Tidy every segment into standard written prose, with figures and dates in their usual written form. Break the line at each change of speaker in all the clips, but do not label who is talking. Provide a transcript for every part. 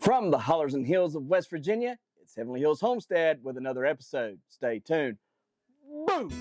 From the hollers and hills of West Virginia, it's Heavenly Hills Homestead with another episode. Stay tuned. Boom!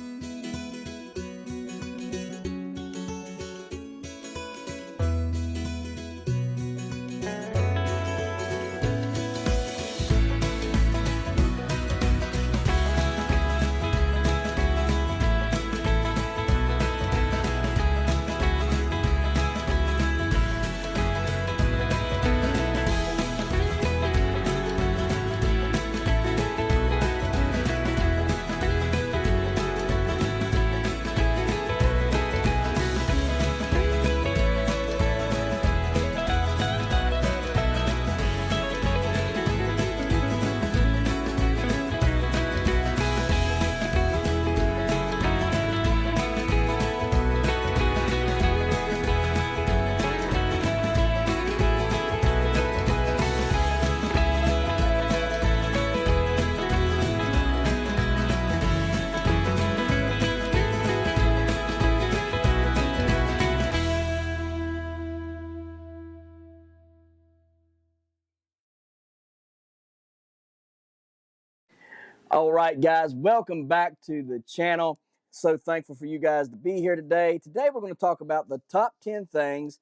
All right, guys, welcome back to the channel. So thankful for you guys to be here today. Today, we're going to talk about the top 10 things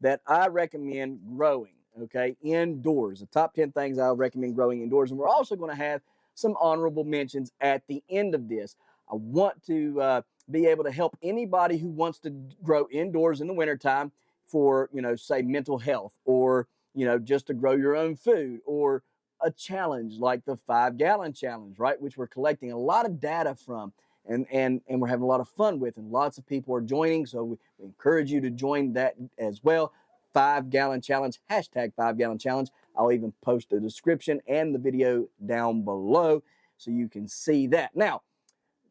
that I recommend growing, okay, indoors. The top 10 things I recommend growing indoors. And we're also going to have some honorable mentions at the end of this. I want to be able to help anybody who wants to grow indoors in the wintertime for, say mental health or, just to grow your own food or a challenge like the 5-gallon challenge, right? Which we're collecting a lot of data from and we're having a lot of fun with, and lots of people are joining. So we encourage you to join that as well. 5-gallon challenge, hashtag 5-gallon challenge. I'll even post a description and the video down below so you can see that. Now,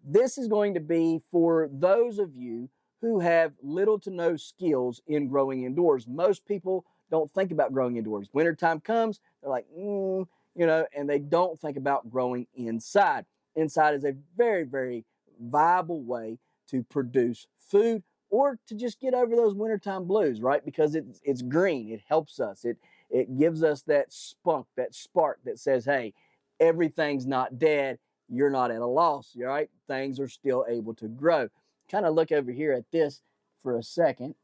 this is going to be for those of you who have little to no skills in growing indoors. Most people don't think about growing indoors. Wintertime comes, they're like, and they don't think about growing inside. Inside is a very, very viable way to produce food or to just get over those wintertime blues, right? Because it's green. It helps us. It gives us that spunk, that spark that says, hey, everything's not dead. You're not at a loss, right? Things are still able to grow. Kind of look over here at this for a second,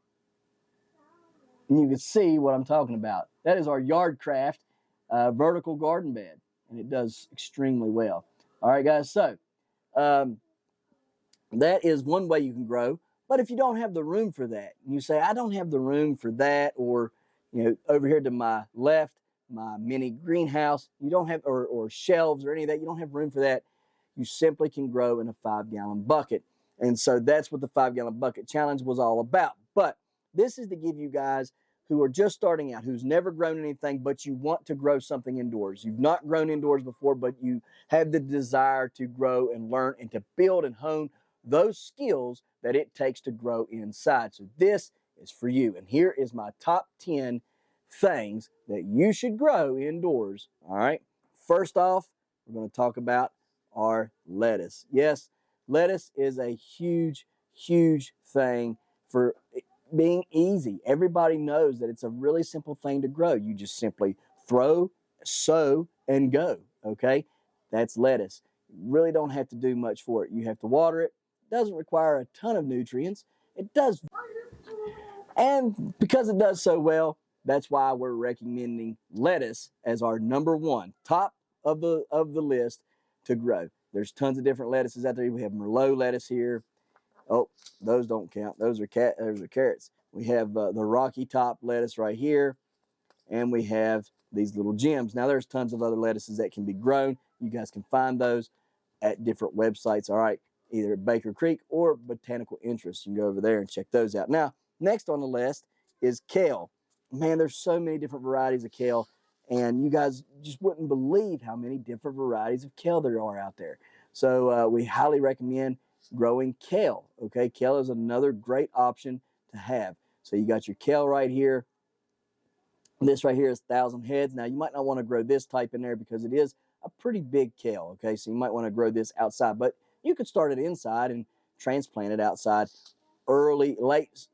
and you can see what I'm talking about. That is our Yardcraft vertical garden bed, and it does extremely well. All right, guys, so that is one way you can grow. But if you don't have the room for that, and you say, I don't have the room for that, or over here to my left, my mini greenhouse, you don't have, or shelves or any of that, you don't have room for that, you simply can grow in a 5-gallon bucket. And so that's what the 5-gallon bucket challenge was all about. But this is to give you guys who are just starting out, who's never grown anything, but you want to grow something indoors. You've not grown indoors before, but you have the desire to grow and learn and to build and hone those skills that it takes to grow inside. So this is for you. And here is my top 10 things that you should grow indoors. All right. First off, we're going to talk about our lettuce. Yes, lettuce is a huge, huge thing for being easy. Everybody knows that it's a really simple thing to grow. You just simply throw, sow, and go, okay? That's lettuce. You really don't have to do much for it. You have to water it. It doesn't require a ton of nutrients. It does. And because it does so well, that's why we're recommending lettuce as our number one, top of the list to grow. There's tons of different lettuces out there. We have Merlot lettuce here. Oh, those don't count. Those are carrots. We have the Rocky Top lettuce right here, and we have these little gems. Now, there's tons of other lettuces that can be grown. You guys can find those at different websites, all right, either at Baker Creek or Botanical Interest. You can go over there and check those out. Now, next on the list is kale. Man, there's so many different varieties of kale, and you guys just wouldn't believe how many different varieties of kale there are out there. So we highly recommend growing kale, okay? Kale is another great option to have. So you got your kale right here. This right here is 1,000 heads. Now, you might not want to grow this type in there because it is a pretty big kale, okay? So you might want to grow this outside, but you could start it inside and transplant it outside late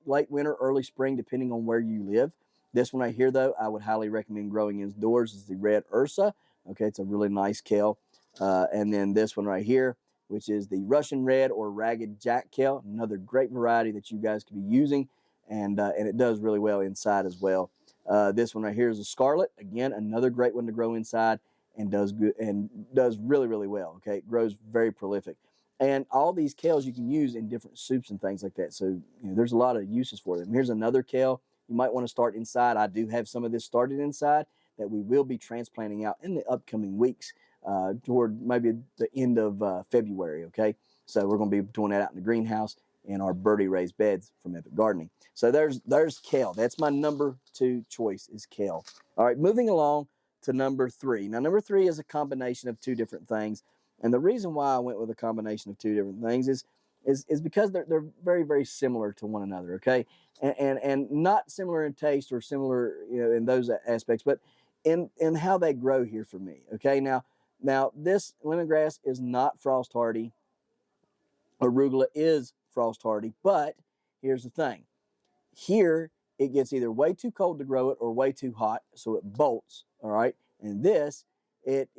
winter, early spring, depending on where you live. This one right here, though, I would highly recommend growing indoors is the red Ursa. Okay, it's a really nice kale. And then this one right here, which is the Russian red or ragged jack kale, another great variety that you guys could be using, and it does really well inside as well. This one right here is a scarlet, again, another great one to grow inside and does good and does really, really well. Okay, it grows very prolific. And all these kales you can use in different soups and things like that. So, there's a lot of uses for them. Here's another kale you might want to start inside. I do have some of this started inside that we will be transplanting out in the upcoming weeks toward maybe the end of February, okay? So we're going to be doing that out in the greenhouse in our birdie raised beds from Epic Gardening. So there's kale. That's my number 2 choice is kale. All right, moving along to number 3. Now, number 3 is a combination of 2 different things. And the reason why I went with a combination of 2 different things is because they're very, very similar to one another, okay? And not similar in taste or similar, in those aspects, but in how they grow here for me, okay? Now this lemongrass is not frost hardy. Arugula is frost hardy, but here's the thing. Here, it gets either way too cold to grow it or way too hot, so it bolts, all right? And this, it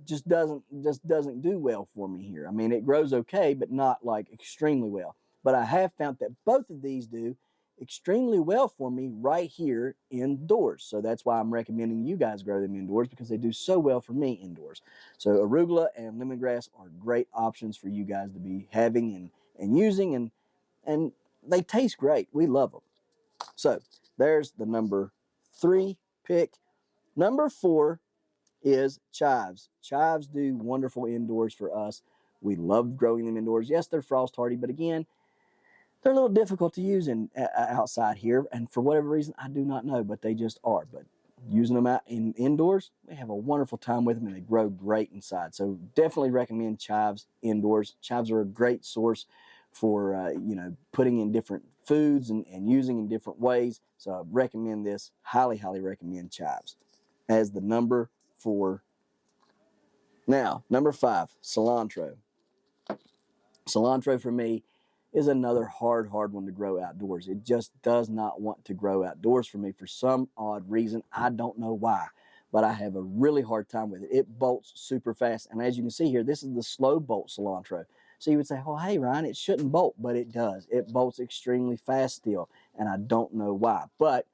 just doesn't do well for me here. I mean, it grows okay, but not like extremely well. But I have found that both of these do extremely well for me right here indoors. So that's why I'm recommending you guys grow them indoors, because they do so well for me indoors. So arugula and lemongrass are great options for you guys to be having and using, and they taste great. We love them. So there's the number 3 pick. Number 4 is chives. Chives do wonderful indoors for us. We love growing them indoors. Yes, they're frost hardy, but again, they're a little difficult to use outside here, and for whatever reason, I do not know, but they just are. But using them out indoors, we have a wonderful time with them, and they grow great inside. So definitely recommend chives indoors. Chives are a great source for putting in different foods and using in different ways. So I recommend this. Highly, highly recommend chives as the number 4. Now, number 5, cilantro. Cilantro for me is another hard one to grow outdoors. It just does not want to grow outdoors for me for some odd reason. I don't know why, but I have a really hard time with it. It bolts super fast, and as you can see here, this is the slow bolt cilantro. So you would say, well, hey, Ryan, it shouldn't bolt, but it does. It bolts extremely fast still, and I don't know why. But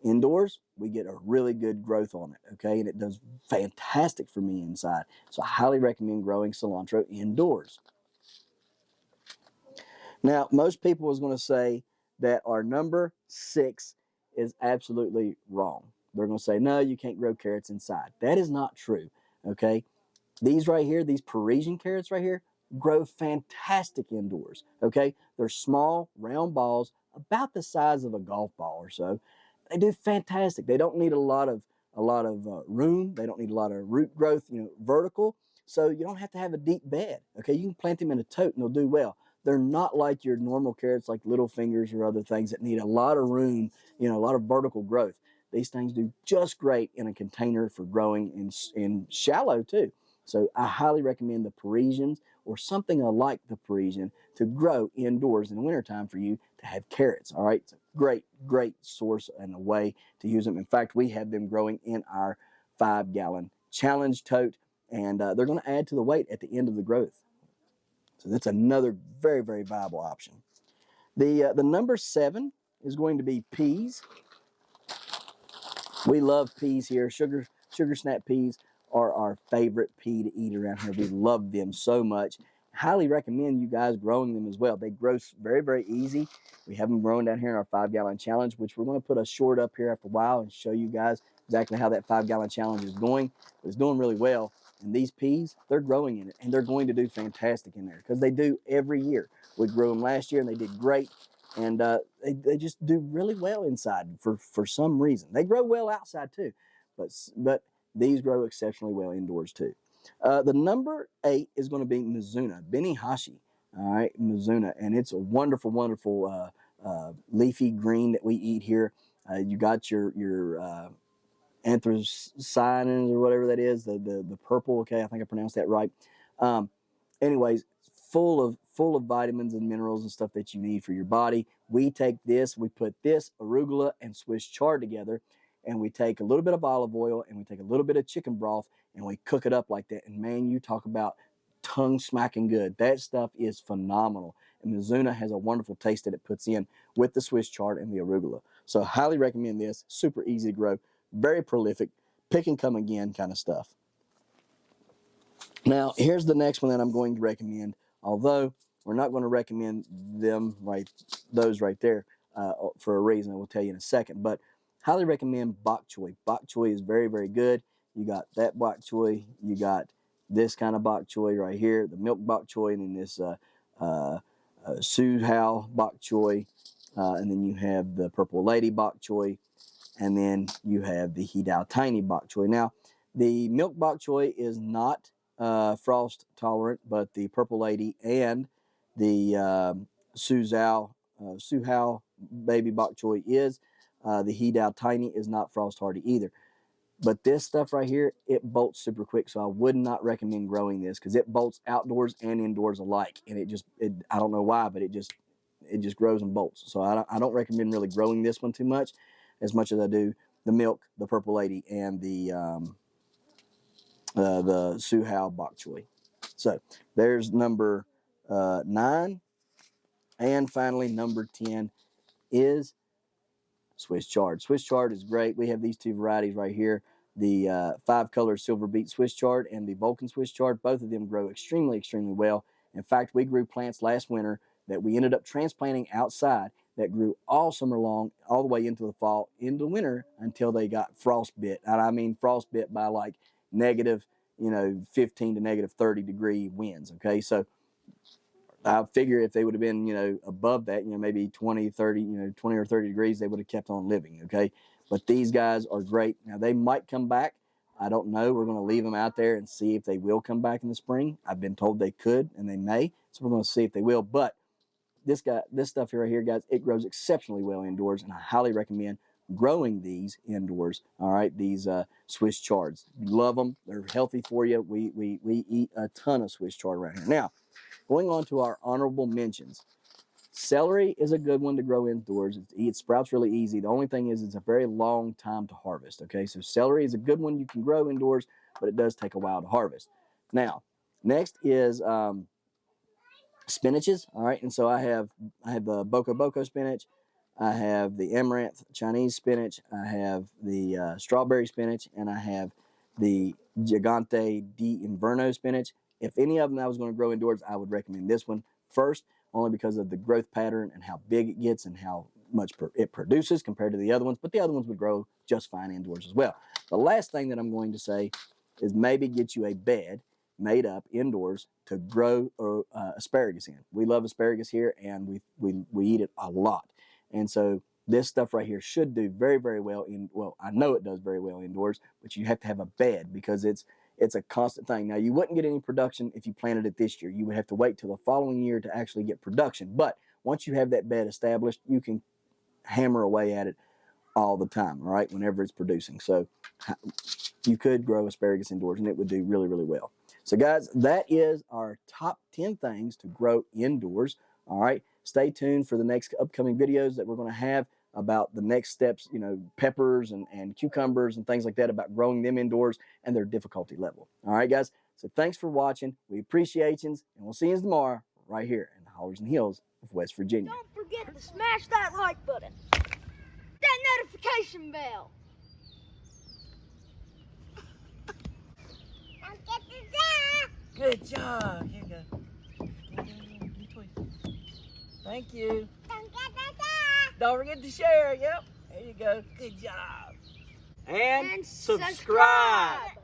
indoors, we get a really good growth on it, okay? And it does fantastic for me inside. So I highly recommend growing cilantro indoors. Now, most people is going to say that our number 6 is absolutely wrong. They're going to say, no, you can't grow carrots inside. That is not true, okay? These right here, these Parisian carrots right here, grow fantastic indoors, okay? They're small, round balls, about the size of a golf ball or so. They do fantastic. They don't need a lot of room. They don't need a lot of root growth, vertical. So you don't have to have a deep bed, okay? You can plant them in a tote and they'll do well. They're not like your normal carrots like little fingers or other things that need a lot of room, a lot of vertical growth. These things do just great in a container for growing in shallow too. So I highly recommend the Parisians or something like the Parisian to grow indoors in the wintertime for you to have carrots, all right? It's a great, great source and a way to use them. In fact, we have them growing in our 5-gallon challenge tote, and they're going to add to the weight at the end of the growth. So that's another very, very viable option. The number 7 is going to be peas. We love peas here. Sugar snap peas are our favorite pea to eat around here. We love them so much. Highly recommend you guys growing them as well. They grow very, very easy. We have them growing down here in our 5-gallon challenge, which we're going to put a short up here after a while and show you guys exactly how that 5-gallon challenge is going. It's doing really well. And these peas, they're growing in it, and they're going to do fantastic in there because they do every year. We grew them last year, and they did great. And they just do really well inside for some reason. They grow well outside too, but these grow exceptionally well indoors too. The number 8 is going to be Mizuna, Benihashi. All right, Mizuna, and it's a wonderful, wonderful leafy green that we eat here. You got your anthocyanins or whatever that is, the purple. Okay, I think I pronounced that right. Anyways, full of vitamins and minerals and stuff that you need for your body. We take this, we put this arugula and Swiss chard together, and we take a little bit of olive oil and we take a little bit of chicken broth and we cook it up like that. And man, you talk about tongue smacking good. That stuff is phenomenal. And Mizuna has a wonderful taste that it puts in with the Swiss chard and the arugula. So highly recommend this. Super easy to grow, very prolific, pick and come again kind of stuff. Now, here's the next one that I'm going to recommend, although we're not going to recommend those right there for a reason I will tell you in a second. But highly recommend bok choy. Bok choy is very, very good. You got that bok choy. You got this kind of bok choy right here, the milk bok choy, and then this Su Hao bok choy. And then you have the purple lady bok choy. And then you have the Hidao tiny bok choy. Now, the milk bok choy is not frost tolerant, but the purple lady and the Su Hao baby bok choy is. The Hidao tiny is not frost hardy either. But this stuff right here, it bolts super quick, so I would not recommend growing this because it bolts outdoors and indoors alike, and I don't know why, but it just grows and bolts. So I don't recommend really growing this one too much as I do the milk, the purple lady, and the Su Hao bok choy. So there's number 9, and finally number 10 is Swiss chard. Swiss chard is great. We have these two varieties right here, the 5-color silver beet Swiss chard and the Vulcan Swiss chard. Both of them grow extremely, extremely well. In fact, we grew plants last winter that we ended up transplanting outside that grew all summer long, all the way into the fall, into the winter, until they got frostbit. And I mean frostbit by like negative, 15 to negative 30 degree winds. Okay, so I figure if they would have been, above that, maybe 20 or 30 degrees, they would have kept on living. Okay, but these guys are great. Now they might come back. I don't know. We're going to leave them out there and see if they will come back in the spring. I've been told they could and they may, so we're going to see if they will. But this stuff right here, guys, it grows exceptionally well indoors, and I highly recommend growing these indoors. All right, these Swiss chards, love them. They're healthy for you. We eat a ton of Swiss chard around here. Now, going on to our honorable mentions. Celery is a good one to grow indoors. It sprouts really easy. The only thing is it's a very long time to harvest. Okay, so celery is a good one you can grow indoors, but it does take a while to harvest. Now, next is spinaches. All right, and so I have the boko spinach. I have the amaranth Chinese spinach. I have the strawberry spinach, and I have the Gigante di Inverno spinach. If any of them I was going to grow indoors, I would recommend this one first, only because of the growth pattern and how big it gets and how much it produces compared to the other ones. But the other ones would grow just fine indoors as well. The last thing that I'm going to say is maybe get you a bed made up indoors to grow asparagus in. We love asparagus here, and we eat it a lot. And so this stuff right here should do very, very well I know it does very well indoors, but you have to have a bed because it's a constant thing. Now, you wouldn't get any production if you planted it this year. You would have to wait till the following year to actually get production. But once you have that bed established, you can hammer away at it all the time, all right, whenever it's producing. So you could grow asparagus indoors, and it would do really, really well. So, guys, that is our top 10 things to grow indoors, all right? Stay tuned for the next upcoming videos that we're going to have about the next steps, peppers and cucumbers and things like that, about growing them indoors and their difficulty level. All right, guys? So thanks for watching. We appreciate you, and we'll see you tomorrow right here in the Hollers and Hills of West Virginia.
Don't forget to smash that like button, that notification bell.
Good job. Here you go. Thank you. Don't forget to share. Yep. There you go. Good job. And subscribe.